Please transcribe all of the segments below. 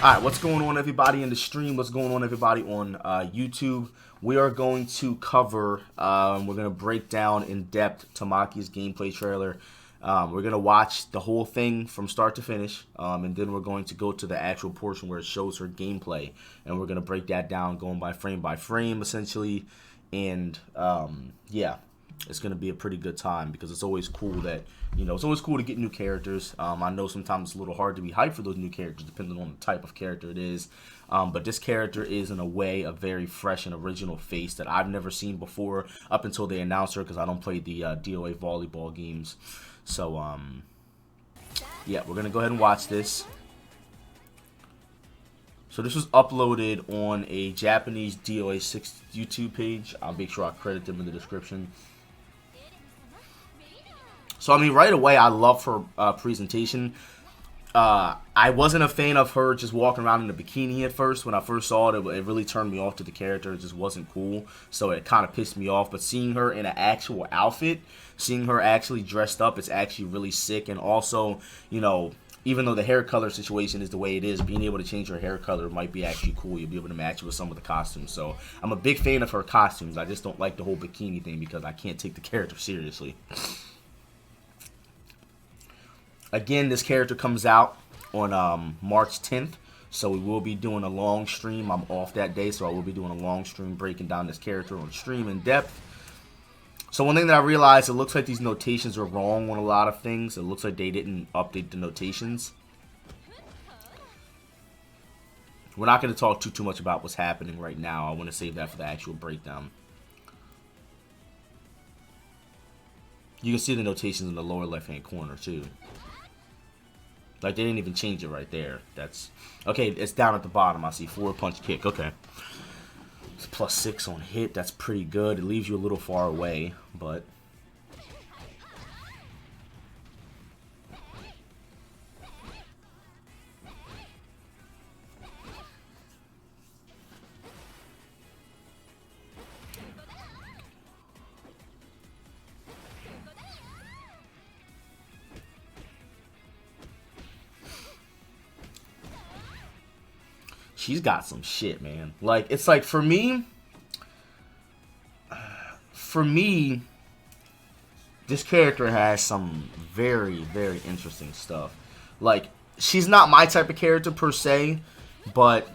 Alright, what's going on, everybody in the stream? What's going on, everybody on YouTube? We are going to cover, we're going to break down in depth Tamaki's gameplay trailer. We're going to watch the whole thing from start to finish, and then we're going to go to the actual portion where it shows her gameplay. And we're going to break that down going by frame, essentially. And, yeah. It's going to be a pretty good time because it's always cool that, it's always cool to get new characters. I know sometimes it's a little hard to be hyped for those new characters depending on the type of character it is. But this character is, in a way, a very fresh and original face that I've never seen before up until they announced her because I don't play the DOA volleyball games. So, yeah, we're going to go ahead and watch this. So this was uploaded on a Japanese DOA 6 YouTube page. I'll make sure I credit them in the description. So, I mean, right away, I love her presentation. I wasn't a fan of her just walking around in a bikini at first. When I first saw it, it really turned me off to the character. It just wasn't cool. So it kind of pissed me off. But seeing her in an actual outfit, seeing her actually dressed up, it's actually really sick. And also, even though the hair color situation is the way it is, being able to change her hair color might be actually cool. You'll be able to match it with some of the costumes. So I'm a big fan of her costumes. I just don't like the whole bikini thing because I can't take the character seriously. Again, this character comes out on March 10th, so we will be doing a long stream. I'm off that day, so I will be doing a long stream breaking down this character on stream in depth. So one thing that I realized, it looks like these notations are wrong on a lot of things. It looks like they didn't update the notations. We're not going to talk too much about what's happening right now. I want to save that for the actual breakdown. You can see the notations in the lower left-hand corner, too. Like, they didn't even change it right there. That's... Okay, it's down at the bottom. I see forward punch kick. Okay. It's +6 on hit. That's pretty good. It leaves you a little far away, but... She's got some shit, man. Like, it's like, for me, this character has some very, very interesting stuff. Like, she's not my type of character per se, but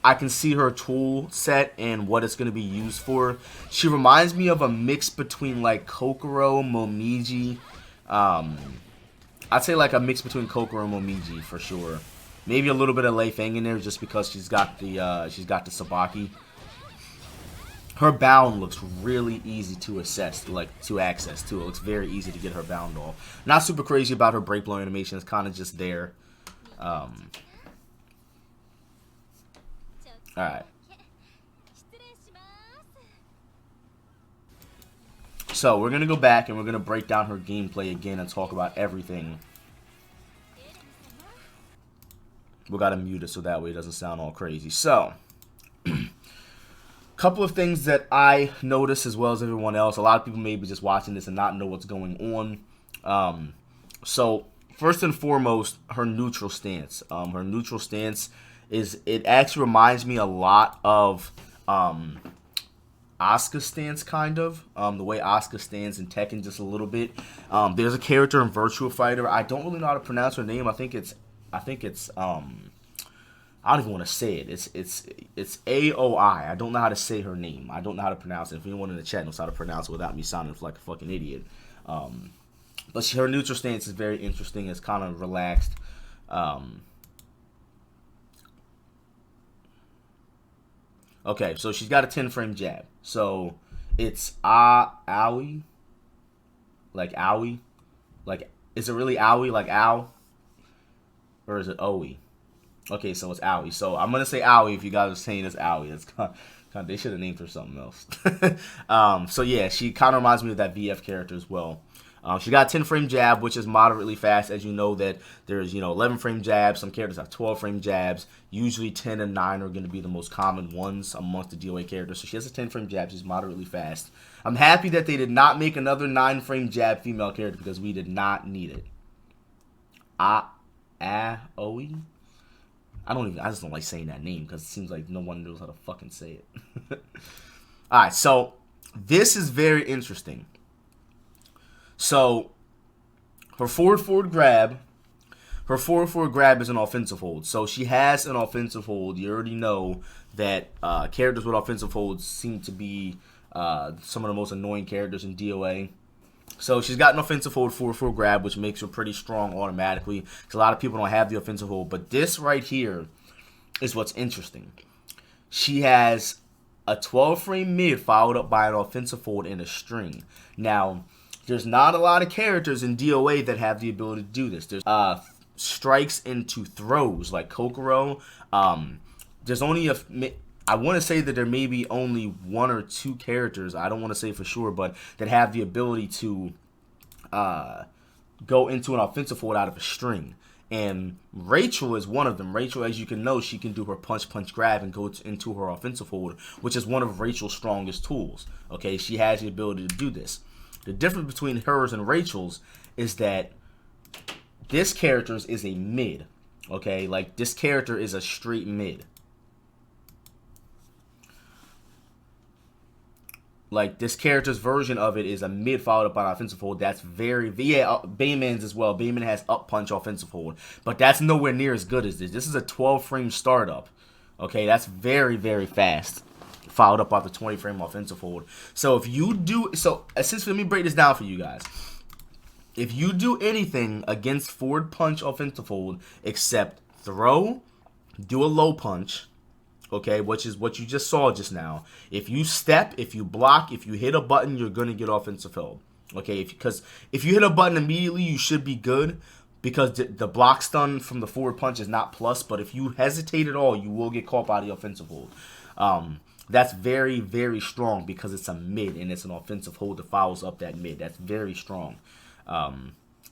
I can see her tool set and what it's going to be used for. She reminds me of a mix between, like, Kokoro, Momiji. I'd say, like, a mix between Kokoro and Momiji, for sure. Maybe a little bit of Lei Feng in there just because she's got the Sabaki. Her bound looks really easy to access, to access too. It looks very easy to get her bound off. Not super crazy about her break blow animation. It's kind of just there. Alright. So we're going to go back and we're going to break down her gameplay again and talk about everything. We gotta mute it so that way it doesn't sound all crazy. So, couple of things that I noticed as well as everyone else. A lot of people may be just watching this and not know what's going on. So, first and foremost, her neutral stance. Her neutral stance it actually reminds me a lot of Asuka's stance, kind of. The way Asuka stands in Tekken just a little bit. There's a character in Virtua Fighter. I don't really know how to pronounce her name. I think it's I don't even want to say it. It's AOI. I don't know how to say her name. I don't know how to pronounce it. If anyone in the chat knows how to pronounce it without me sounding like a fucking idiot. But her neutral stance is very interesting. It's kind of relaxed. Okay, so she's got a 10-frame jab. So it's owie. Like owie. Like, is it really owie? Like ow? Or is it owie? Okay, so it's owie. So I'm gonna say owie if you guys are saying it's owie. It's kind of, they should have named her something else. So yeah, she kind of reminds me of that VF character as well. She got a 10-frame jab, which is moderately fast. As you know, that there's 11-frame jabs. Some characters have 12-frame jabs. Usually 10 and 9 are going to be the most common ones amongst the DOA characters. So she has a 10-frame jab. She's moderately fast. I'm happy that they did not make another 9-frame jab female character because we did not need it. Aoi? I just don't like saying that name because it seems like no one knows how to fucking say it. Alright, so this is very interesting. So, her forward grab is an offensive hold. So she has an offensive hold. You already know that characters with offensive holds seem to be some of the most annoying characters in DOA. So she's got an offensive hold, forward grab, which makes her pretty strong automatically. Because a lot of people don't have the offensive hold. But this right here is what's interesting. She has a 12-frame mid followed up by an offensive hold in a string. Now, there's not a lot of characters in DOA that have the ability to do this. There's strikes into throws like Kokoro. There's only I want to say that there may be only 1 or 2 characters, I don't want to say for sure, but that have the ability to go into an offensive hold out of a string. And Rachel is one of them. Rachel, as you can know, she can do her punch, grab, and go into her offensive hold, which is one of Rachel's strongest tools. Okay, she has the ability to do this. The difference between hers and Rachel's is that this character is a mid. Okay, like this character is a straight mid. Like, this character's version of it is a mid followed up by an offensive hold. That's Bayman's as well. Bayman has up punch offensive hold. But that's nowhere near as good as this. This is a 12-frame startup. Okay, that's very, very fast. Followed up by the 20-frame offensive hold. So, if you do... So, essentially, let me break this down for you guys. If you do anything against forward punch offensive hold except throw, do a low punch... Okay, which is what you just saw just now. If you step, if you block, if you hit a button, you're going to get offensive hold. Okay, because if you hit a button immediately, you should be good because the block stun from the forward punch is not plus. But if you hesitate at all, you will get caught by the offensive hold. That's very, very strong because it's a mid and it's an offensive hold that follows up that mid. That's very strong.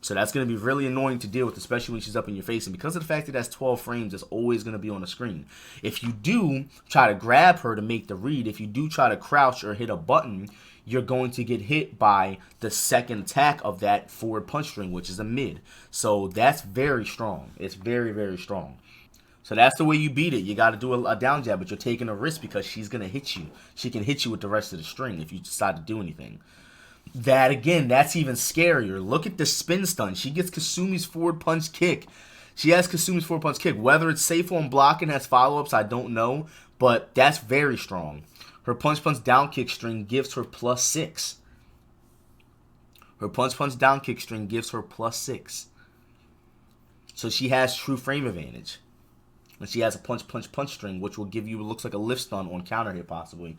So that's going to be really annoying to deal with, especially when she's up in your face. And because of the fact that that's 12 frames, it's always going to be on the screen. If you do try to grab her to make the read, if you do try to crouch or hit a button, you're going to get hit by the second attack of that forward punch string, which is a mid. So that's very strong. It's very, very strong. So that's the way you beat it. You got to do a down jab, but you're taking a risk because she's going to hit you. She can hit you with the rest of the string if you decide to do anything. That, again, that's even scarier. Look at the spin stun. She gets Kasumi's forward punch kick. She has Kasumi's forward punch kick. Whether it's safe on block and has follow-ups, I don't know. But that's very strong. Her punch down kick string gives her +6. Her punch down kick string gives her +6. So she has true frame advantage. And she has a punch string, which will give you, it looks like a lift stun on counter hit possibly.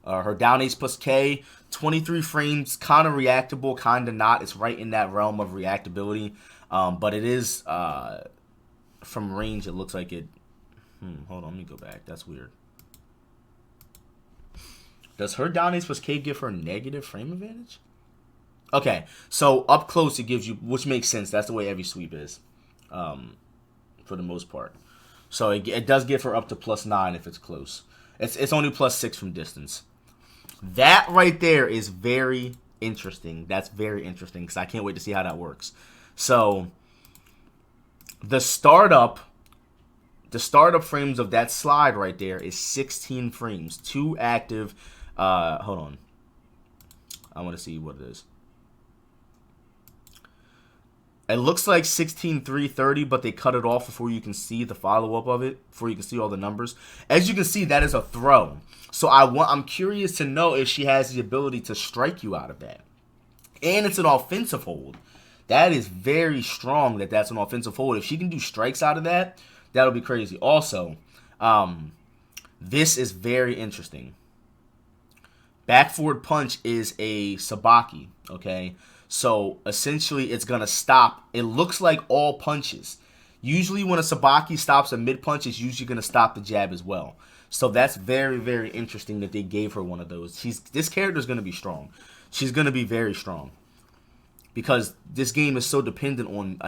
Her down ace +K, 23 frames, kind of reactable, kind of not. It's right in that realm of reactability. But it is, from range, it looks like it... hold on, let me go back. That's weird. Does her down ace +K give her negative frame advantage? Okay, so up close it gives you, which makes sense. That's the way every sweep is, for the most part. So it does give her up to +9 if it's close. It's only +6 from distance. That right there is very interesting. That's very interesting because I can't wait to see how that works. So the startup frames of that slide right there is 16 frames. 2 active. Hold on. I want to see what it is. It looks like 16,330, but they cut it off before you can see the follow-up of it, before you can see all the numbers. As you can see, that is a throw. So I'm curious to know if she has the ability to strike you out of that. And it's an offensive hold. That is very strong that that's an offensive hold. If she can do strikes out of that, that'll be crazy. Also, this is very interesting. Back forward punch is a sabaki, okay? So, essentially, it's going to stop. It looks like all punches. Usually, when a sabaki stops a mid-punch, it's usually going to stop the jab as well. So, that's very, very interesting that they gave her one of those. This character is going to be strong. She's going to be very strong. Because this game is so dependent on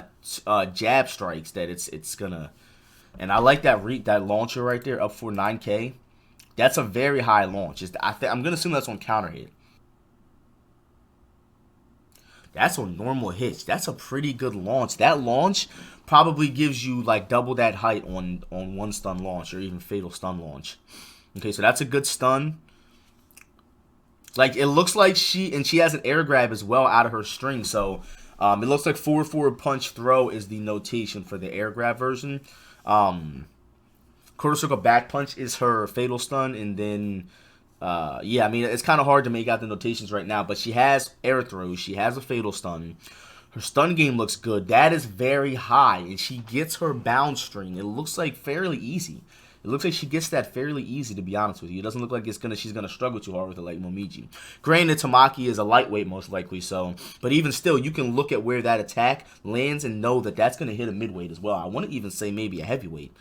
jab strikes that it's going to... And I like that launcher right there, up for 9K. That's a very high launch. I'm going to assume that's on counter hit. That's on normal hits. That's a pretty good launch. That launch probably gives you like double that height on one stun launch or even fatal stun launch. Okay, so that's a good stun. Like, it looks like she has an air grab as well out of her string. So it looks like forward punch throw is the notation for the air grab version. Quarter circle back punch is her fatal stun, and then yeah, I mean, it's kind of hard to make out the notations right now, but she has air throws, she has a fatal stun. Her stun game looks good. That is very high, and she gets her bound string. It looks like fairly easy. It looks like she gets that fairly easy, to be honest with you. It doesn't look like she's gonna struggle too hard with it like Momiji. Granted, Tamaki is a lightweight most likely, so, but even still, you can look at where that attack lands and know that that's gonna hit a midweight as well. I want to even say maybe a heavyweight.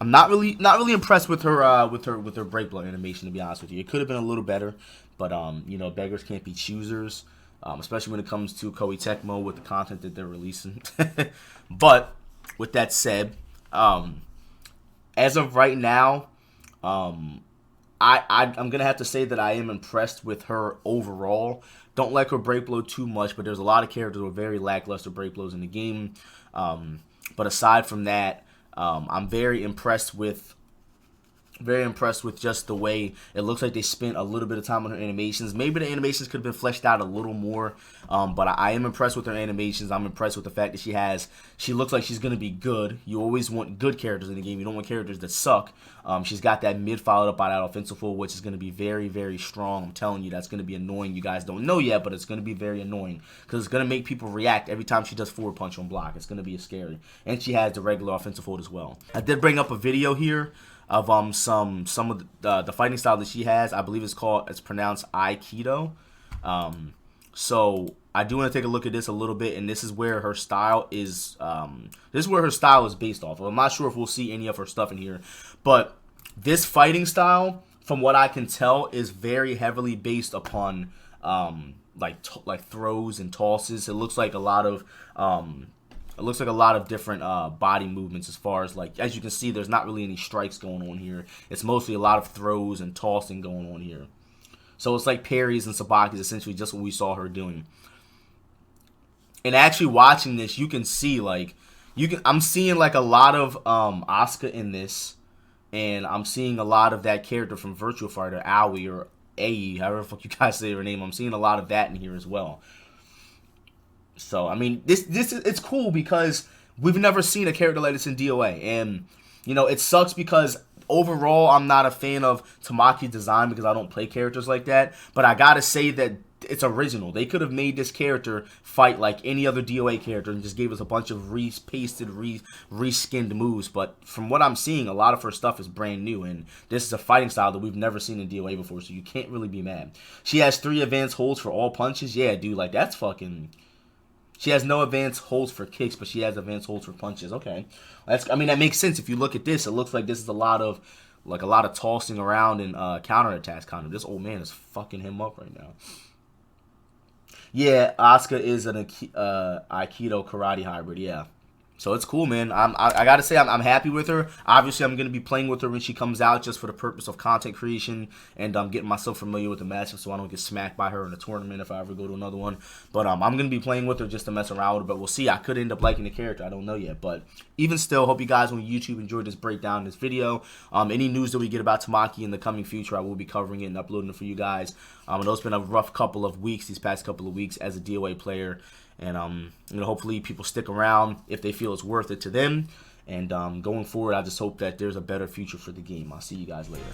I'm not really impressed with her break blow animation, to be honest with you. It could have been a little better, but you know, beggars can't be choosers, especially when it comes to Koei Tecmo with the content that they're releasing. But with that said, as of right now, I'm gonna have to say that I am impressed with her overall. Don't like her break blow too much, but there's a lot of characters with very lackluster break blows in the game. But aside from that, I'm very impressed with just the way it looks like they spent a little bit of time on her animations. Maybe the animations could have been fleshed out a little more, but I am impressed with her animations. I'm impressed with the fact that she looks like she's going to be good. You always want good characters in the game. You don't want characters that suck. She's got that mid followed up by that offensive full, which is going to be very, very strong. I'm telling you, that's going to be annoying. You guys don't know yet, but it's going to be very annoying because it's going to make people react every time she does forward punch on block. It's going to be scary. And she has the regular offensive hold as well. I did bring up a video here of some of the fighting style that she has. I believe it's pronounced Aikido. So I do want to take a look at this a little bit, and this is where her style is. This is where her style is based off of. I'm not sure if we'll see any of her stuff in here, but this fighting style, from what I can tell, is very heavily based upon like throws and tosses. It looks like a lot of different body movements, as far as, like, as you can see, there's not really any strikes going on here. It's mostly a lot of throws and tossing going on here. So it's like parries and sabakis, essentially just what we saw her doing. And actually watching this, you can see, like, I'm seeing like a lot of Asuka in this, and I'm seeing a lot of that character from Virtua Fighter, Aoi, or Ai, however the fuck you guys say her name. I'm seeing a lot of that in here as well. So, I mean, it's cool because we've never seen a character like this in DOA. And, you know, it sucks because overall I'm not a fan of Tamaki's design because I don't play characters like that. But I gotta say that it's original. They could have made this character fight like any other DOA character and just gave us a bunch of re-pasted, reskinned moves. But from what I'm seeing, a lot of her stuff is brand new. And this is a fighting style that we've never seen in DOA before. So you can't really be mad. She has 3 advanced holds for all punches. Yeah, dude, like, that's fucking... She has no advanced holds for kicks, but she has advanced holds for punches. Okay, I mean, that makes sense. If you look at this, it looks like this is a lot of tossing around and counterattacks. Kind of. This old man is fucking him up right now. Yeah, Asuka is an Aikido karate hybrid. Yeah. So it's cool, man. I gotta say, I'm happy with her. Obviously, I'm gonna be playing with her when she comes out, just for the purpose of content creation and getting myself familiar with the matchup, so I don't get smacked by her in a tournament if I ever go to another one. But I'm gonna be playing with her just to mess around with her. But we'll see. I could end up liking the character. I don't know yet. But even still, hope you guys on YouTube enjoyed this breakdown, this video. Any news that we get about Tamaki in the coming future, I will be covering it and uploading it for you guys. I know it's been a rough couple of weeks, these past couple of weeks as a DOA player. And you know, hopefully people stick around if they feel it's worth it to them. And going forward, I just hope that there's a better future for the game. I'll see you guys later.